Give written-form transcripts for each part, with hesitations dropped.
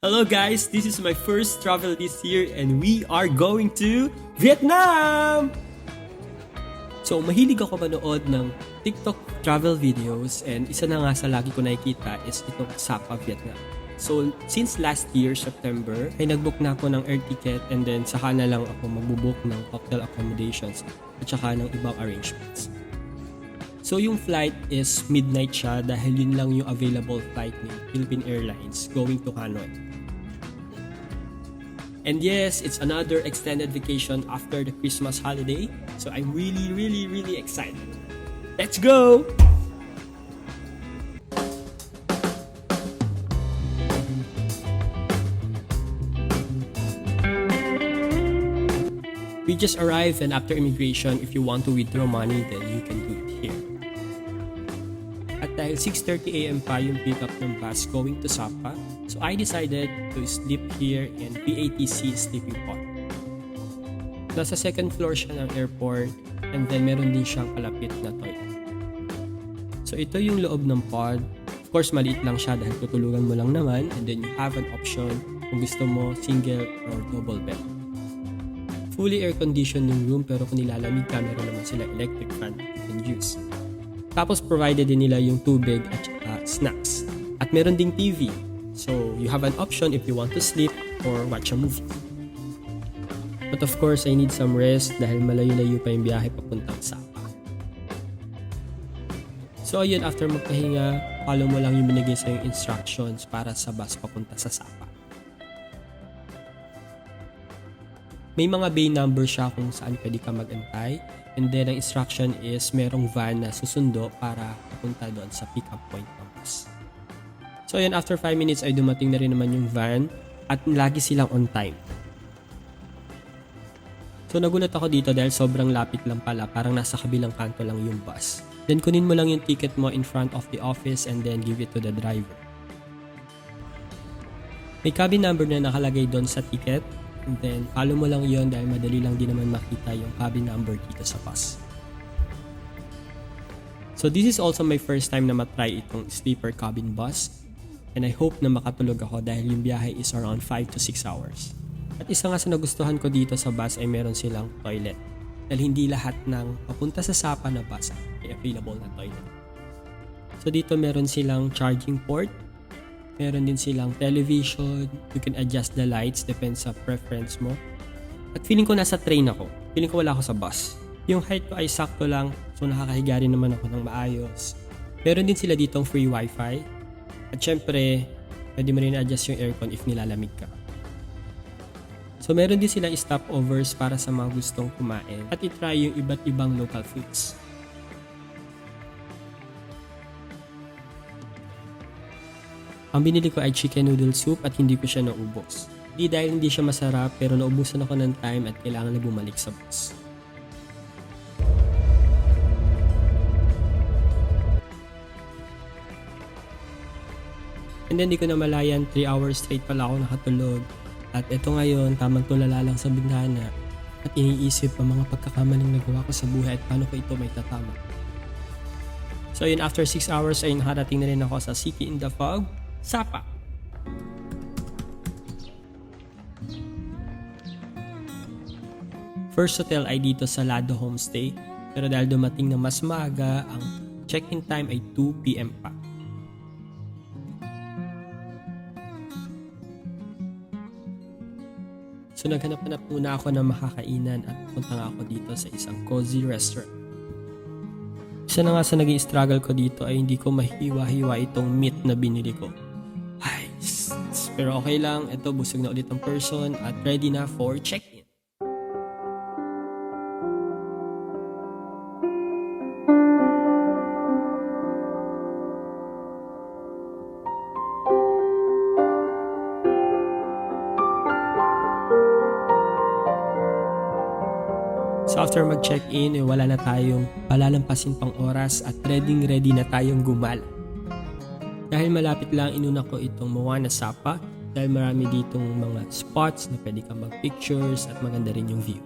Hello guys, this is my first travel this year and we are going to Vietnam! So mahilig ako manood ng TikTok travel videos and isa na nga sa lagi ko nakikita is itong Sapa, Vietnam. So since last year, September, ay nagbook na ako ng air ticket and then saka na lang ako magbubook ng hotel accommodations at saka ng ibang arrangements. So yung flight is midnight siya dahil yun lang yung available flight ni Philippine Airlines going to Hanoi. And yes, it's another extended vacation after the Christmas holiday. So I'm really excited. Let's go! We just arrived and after immigration, if you want to withdraw money, then you can do it here. At dahil 6:30 AM pa yung pick up ng bus going to Sapa, so I decided to sleep here in PATC sleeping pod. Nasa second floor siya ng airport and then meron din siyang kalapit na toilet. So ito yung loob ng pod. Of course, maliit lang siya dahil tutulugan mo lang naman and then you have an option kung gusto mo single or double bed. Fully air-conditioned yung room pero kung nilalamig ka, meron naman sila electric fan you can use. Tapos provided din nila yung tubig at snacks. At meron ding TV. So you have an option if you want to sleep or watch a movie. But of course, I need some rest dahil malayo-layo pa yung biyahe papuntang Sapa. So ayun, after magpahinga, follow mo lang yung binigay sa yung instructions para sa bus papunta sa Sapa. May mga bay number siya kung saan pwede ka mag-antay. And then, ang instruction is merong van na susundo para papunta doon sa pick-up point ng bus. So, ayan, after 5 minutes ay dumating na rin naman yung van at lagi silang on time. So, nagulat ako dito dahil sobrang lapit lang pala. Parang nasa kabilang kanto lang yung bus. Then, kunin mo lang yung ticket mo in front of the office and then give it to the driver. May cabin number na nakalagay doon sa ticket. And then, follow mo lang yon dahil madali lang din naman makita yung cabin number dito sa bus. So, this is also my first time na matry itong sleeper cabin bus. And I hope na makatulog ako dahil yung biyahe is around 5 to 6 hours. At isa nga sa nagustuhan ko dito sa bus ay meron silang toilet. Dahil hindi lahat ng papunta sa Sapa na bus ay available na toilet. So, dito meron silang charging port. Meron din silang television, you can adjust the lights, depends sa preference mo. At feeling ko nasa train ako, feeling ko wala ako sa bus. Yung height ko ay sakto lang, so nakakahiga rin naman ako ng maayos. Meron din sila ditong free wifi. At syempre, pwede mo rin adjust yung aircon if nilalamig ka. So meron din silang stopovers para sa mga gustong kumain at itry yung iba't ibang local foods. Ang binili ko ay chicken noodle soup at hindi ko siya naubos. Di dahil hindi siya masarap pero naubusan ako ng time at kailangan na bumalik sa bus. And then di ko na malayan, 3 hours straight pala ako nakatulog. At eto ngayon, tamang tulala lang sa bintana at iniisip ang mga pagkakamaling nagawa ko sa buhay at paano ko ito may tatama. So yun, after 6 hours ay nakarating na rin ako sa City in the Fog, Sapa. First hotel ay dito sa Lado Homestay, pero dahil dumating na mas maaga, ang check-in time ay 2 PM pa. So naghanap-hanap muna ako ng makakainan at punta nga ako dito sa isang cozy restaurant. Isa na nga sa naging struggle ko dito ay hindi ko mahiwa-hiwa itong meat na binili ko. Ay, pero okay lang, ito busog na ulit ang person at ready na for check-in. So after mag-check-in, wala na tayong palalampasin pang oras at ready na tayong gumala. Dahil malapit lang, inuna ko itong Moana Sapa dahil marami ditong mga spots na pwede kang mag-pictures at maganda rin yung view.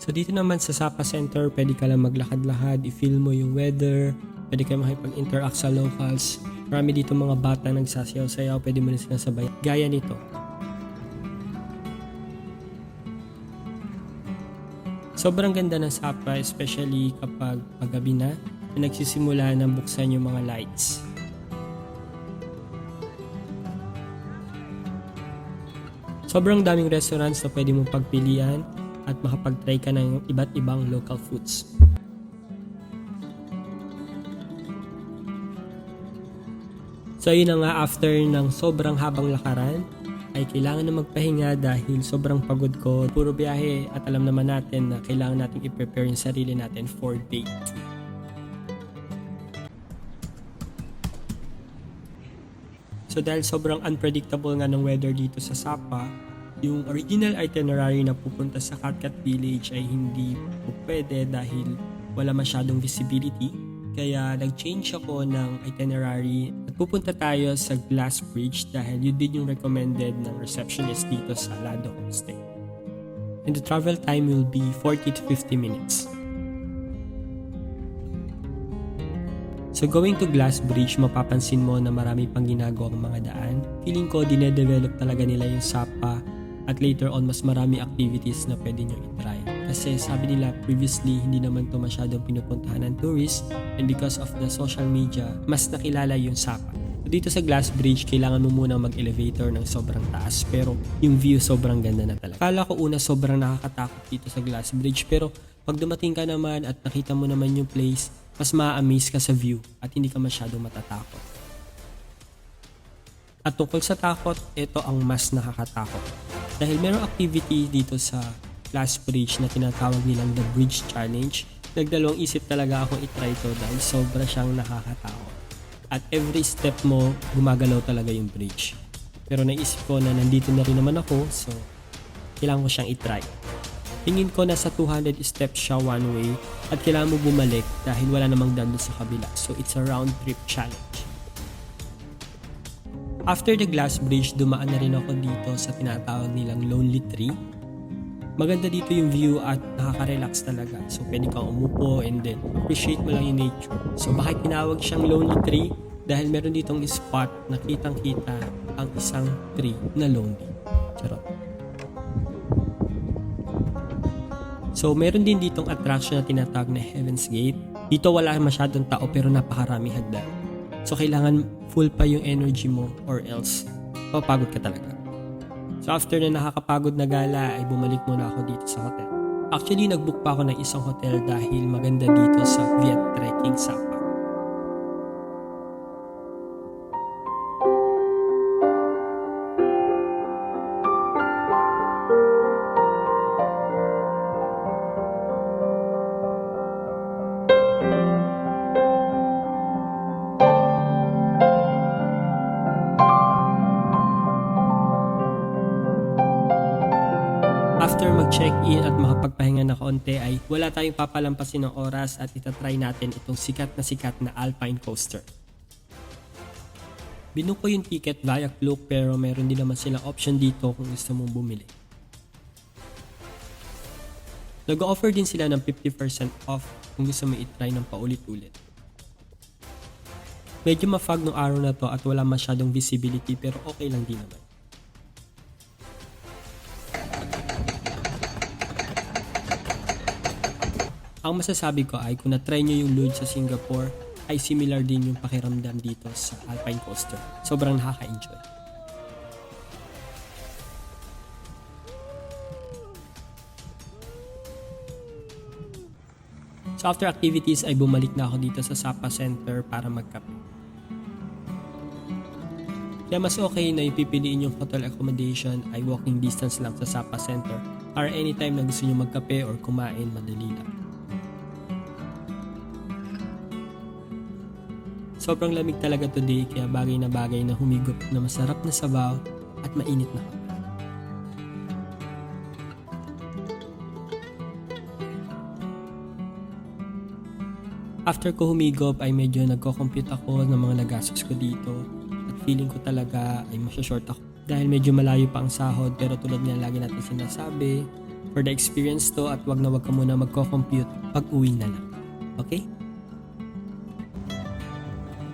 So dito naman sa Sapa Center, pwede ka lang maglakad-lakad, i-feel mo yung weather, pwede ka makipag-interact sa locals. Marami dito mga bata nagsasayaw-sayaw, pwede mo rin silang sabay. Gaya nito. Sobrang ganda ng Sapa, especially kapag paggabi na nagsisimula ng buksan yung mga lights. Sobrang daming restaurants na pwede mong pagpilian at makapag-try ka ng iba't ibang local foods. So yun na nga, after ng sobrang habang lakaran, ay kailangan na magpahinga dahil sobrang pagod ko. Puro biyahe at alam naman natin na kailangan natin i-prepare yung sarili natin for day 2. So dahil sobrang unpredictable nga ng weather dito sa Sapa, yung original itinerary na pupunta sa Katkat Village ay hindi po pwede dahil wala masyadong visibility. Kaya nag-change ako ng itinerary at pupunta tayo sa Glass Bridge dahil yun din yung recommended ng receptionist dito sa Lado Homestay. And the travel time will be 40 to 50 minutes. So going to Glass Bridge, mapapansin mo na marami pang ginagawang mga daan. Feeling ko dinedevelop talaga nila yung Sapa at later on mas marami activities na pwede nyo i-try. Kasi sabi nila previously hindi naman to masyadong pinupuntahan ng tourists and because of the social media, mas nakilala yung Sapa. So dito sa Glass Bridge, kailangan mo muna mag-elevator ng sobrang taas pero yung view sobrang ganda na talaga. Kala ko una sobrang nakakatakot dito sa Glass Bridge pero pag dumating ka naman at nakita mo naman yung place, mas ma-amaze ka sa view at hindi ka masyadong matatakot. At tungkol sa takot, ito ang mas nakakatakot. Dahil merong activity dito sa Glass Bridge na tinatawag nilang The Bridge Challenge, nagdalawang isip talaga akong itry ito dahil sobra siyang nakakatakot. At every step mo, gumagalaw talaga yung bridge. Pero naisip ko na nandito na rin naman ako, so kailangan ko siyang itry. Tingin ko nasa 200 steps siya one way at kailangan mo bumalik dahil wala namang daan sa kabila. So it's a round trip challenge. After the Glass Bridge, dumaan na rin ako dito sa tinatawag nilang Lonely Tree. Maganda dito yung view at nakaka-relax talaga. So pwede kang umupo and then appreciate mo lang yung nature. So bakit tinawag siyang Lonely Tree? Dahil meron ditong spot na kitang-kita ang isang tree na lonely. Charot. So meron din ditong attraction na tinatawag na Heaven's Gate. Dito wala masyadong tao pero napakaraming hagdan. So kailangan full pa yung energy mo or else papagod ka talaga. So after na nakakapagod na gala ay bumalik muna ako dito sa hotel. Actually nagbook pa ako ng isang hotel dahil maganda dito sa Viet Trekking Sapa. After mag-check-in at makapagpahinga na kaunti ay wala tayong papalampasin ng oras at itatry natin itong sikat na Alpine Coaster. Binook ko yung ticket via Klook pero meron din naman silang option dito kung gusto mong bumili. Nag-offer din sila ng 50% off kung gusto mo itry ng paulit-ulit. Medyo ma-fog ng araw na to at wala masyadong visibility pero okay lang din naman. Ang masasabi ko ay kung na-try nyo yung Louvre sa Singapore ay similar din yung pakiramdam dito sa Alpine Coaster. Sobrang nakaka-enjoy. So after activities ay bumalik na ako dito sa Sapa Center para magkape. Kaya mas okay na ipipiliin yung hotel accommodation ay walking distance lang sa Sapa Center para anytime na gusto nyo magkape or kumain, madali lang. Sobrang lamig talaga today kaya bagay na humigop na masarap na sabaw at mainit na kape. After ko humigop ay medyo nagko-compute ako ng mga nagastos ko dito at feeling ko talaga ay masya-short ako dahil medyo malayo pa ang sahod pero tulad nga lagi natin sinasabi, for the experience to at wag na wag ka muna magko-compute pag uwi na lang. Okay?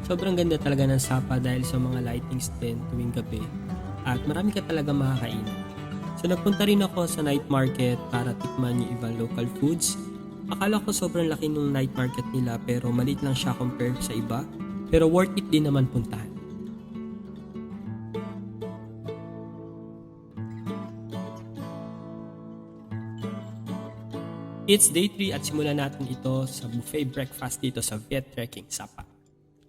Sobrang ganda talaga ng Sapa dahil sa mga lightings din tuwing gabi at marami ka talaga makakainan. So nagpunta rin ako sa night market para tikman yung ibang local foods. Akala ko sobrang laki ng night market nila pero maliit lang siya compared sa iba. Pero worth it din naman puntahan. It's day 3 at simulan natin ito sa buffet breakfast dito sa Viet Trekking Sapa.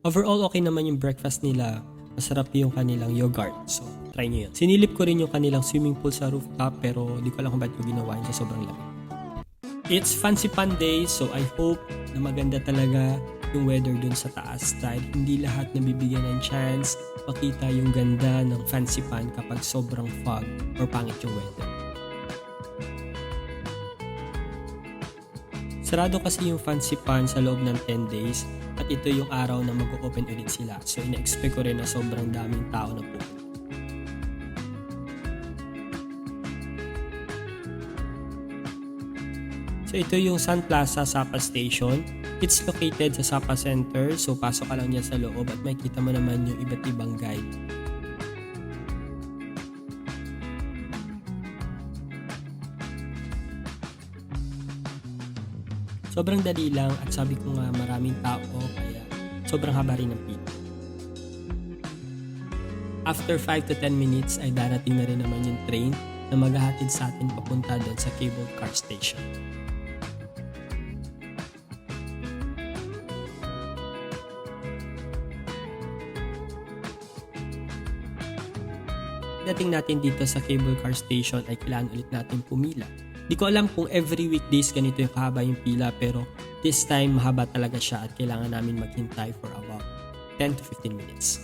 Overall okay naman yung breakfast nila. Masarap yung kanilang yogurt. So try nyo yun. Sinilip ko rin yung kanilang swimming pool sa rooftop pero di ko alam kung ba't ko ginawa yun sa sobrang lamig. It's Fancy Pan Day so I hope na maganda talaga yung weather dun sa taas dahil hindi lahat nabibigyan ng chance makita yung ganda ng Fancy Pan kapag sobrang fog or pangit yung weather. Sarado kasi yung Fancy Pan sa loob ng 10 days at ito yung araw na mag-open ulit sila so ina-expect ko rin na sobrang daming tao na po. So ito yung Sun Plaza Sapa Station. It's located sa Sapa Center so pasok ka lang niya sa loob at makikita mo naman yung iba't ibang guide. Sobrang dali lang at sabi ko nga maraming tao kaya sobrang haba rin ng pila. After 5 to 10 minutes ay darating na rin naman yung train na maghahatid sa atin papunta doon sa cable car station. Dating natin dito sa cable car station ay kailangan ulit natin pumila. Di ko alam kung every weekdays ganito yung kahaba yung pila pero this time mahaba talaga siya at kailangan namin maghintay for about 10 to 15 minutes.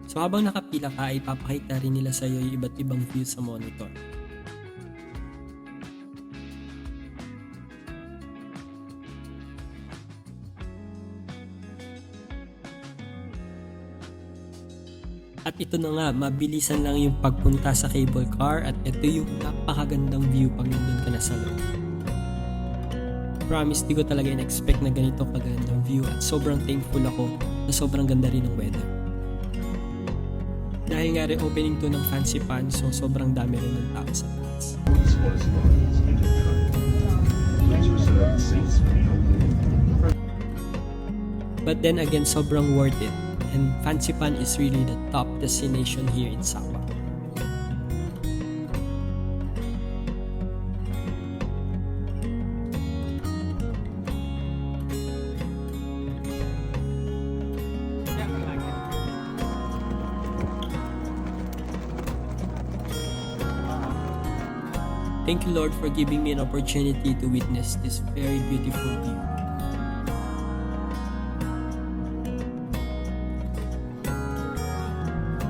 So habang nakapila ka ay papakita rin nila sa iyo yung iba't ibang views sa monitor. At ito na nga, mabilisan lang yung pagpunta sa cable car at ito yung napakagandang view pag nandun ka na sa loob. Promise, di ko talaga in-expect na ganito kagandang view at sobrang thankful ako na sobrang ganda rin ng weather. Dahil nga rin opening to ng Fancy Pan, so sobrang dami rin ng tao sa taas. But then again, sobrang worth it. And Fancy Pan is really the top destination here in Sapa. Thank you, Lord, for giving me an opportunity to witness this very beautiful view.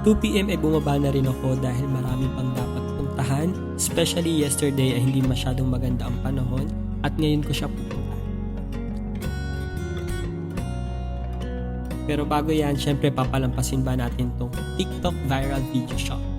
$2 PM ay bumaba na rin ako dahil marami pang dapat puntahan. Especially yesterday ay hindi masyadong maganda ang panahon at ngayon ko siya pupuntahan. Pero bago yan, syempre papalampasin ba natin tong TikTok viral video shot.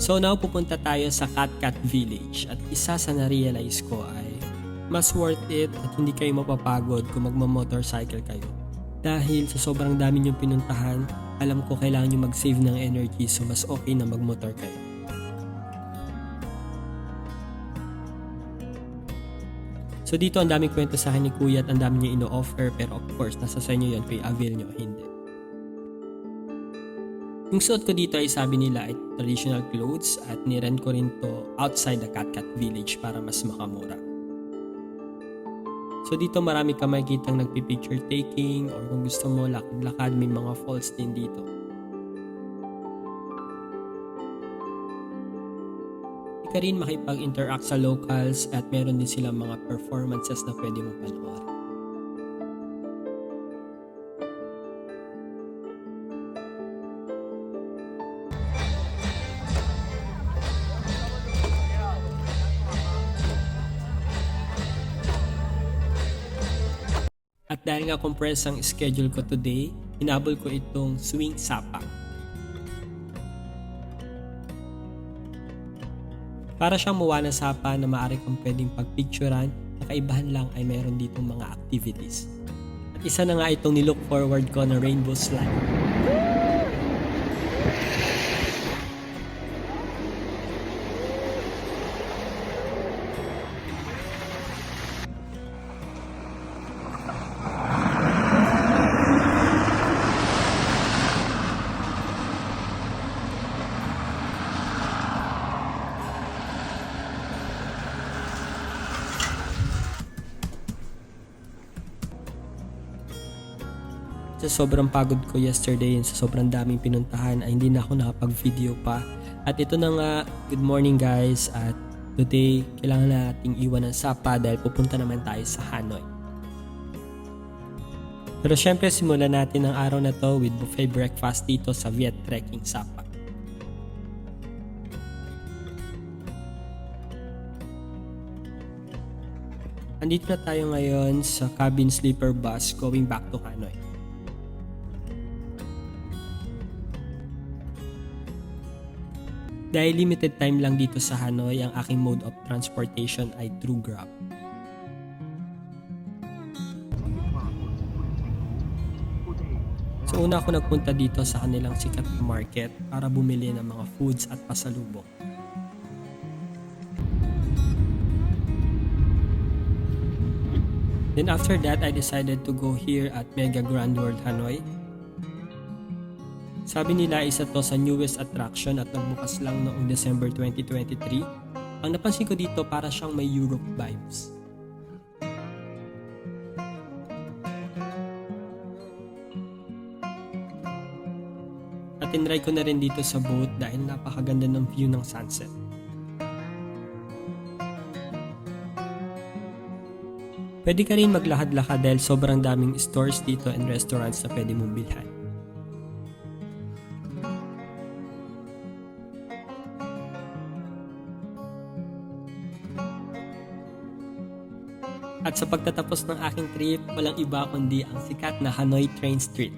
So now pupunta tayo sa Cat Village at isa sa na-realize ko ay mas worth it at hindi kayo mapapagod kung magma-motorcycle kayo. Dahil sa sobrang dami niyong pinuntahan, alam ko kailangan niyo mag-save ng energy so mas okay na mag-motor kayo. So dito ang daming kwento sa akin ni Kuya at ang dami niya ino-offer pero of course nasa sa inyo yan kung i-avail nyo o hindi. Yung suot ko dito ay sabi nila ay traditional clothes at nirent ko rin to outside the Cat Village para mas makamura. So dito marami ka makikitang nagpi-picture taking or kung gusto mo lakad-lakad may mga falls din dito. Pwede ka rin makipag-interact sa locals at meron din silang mga performances na pwede mong panoorin. At dahil nga compress ang schedule ko today, hinabol ko itong Swing Sapa. Para siyang Moana Sapa na maaari kang pwedeng pagpicturan, nakaibahan lang ay meron ditong mga activities. At isa na nga itong nilook forward ko na rainbow slide. Sa sobrang pagod ko yesterday and sa sobrang daming pinuntahan ay hindi na ako nakapag-video pa. At ito na nga, good morning guys, at today kailangan nating iwan ng Sapa dahil pupunta naman tayo sa Hanoi. Pero syempre simulan natin ang araw na to with buffet breakfast dito sa Viet Trekking Sapa. Andito na tayo ngayon sa cabin sleeper bus going back to Hanoi. Dahil limited time lang dito sa Hanoi, ang aking mode of transportation ay through Grab. So una ako nagpunta dito sa kanilang sikat na market para bumili ng mga foods at pasalubong. Then after that, I decided to go here at Mega Grand World Hanoi. Sabi nila isa to sa newest attraction at nagbukas lang noong December 2023. Ang napansin ko dito para siyang may Europe vibes. At tinry ko na rin dito sa boat dahil napakaganda ng view ng sunset. Pwede ka rin maglakad-lakad dahil sobrang daming stores dito and restaurants na pwede mong bilhan. At sa pagtatapos ng aking trip, walang iba kundi ang sikat na Hanoi Train Street.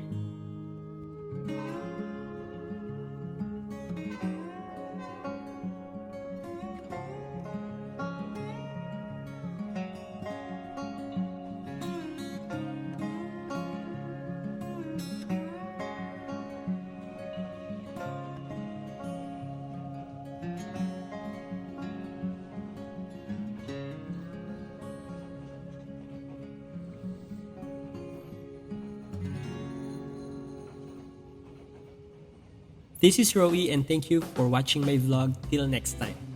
This is Rowie and thank you for watching my vlog. Till next time.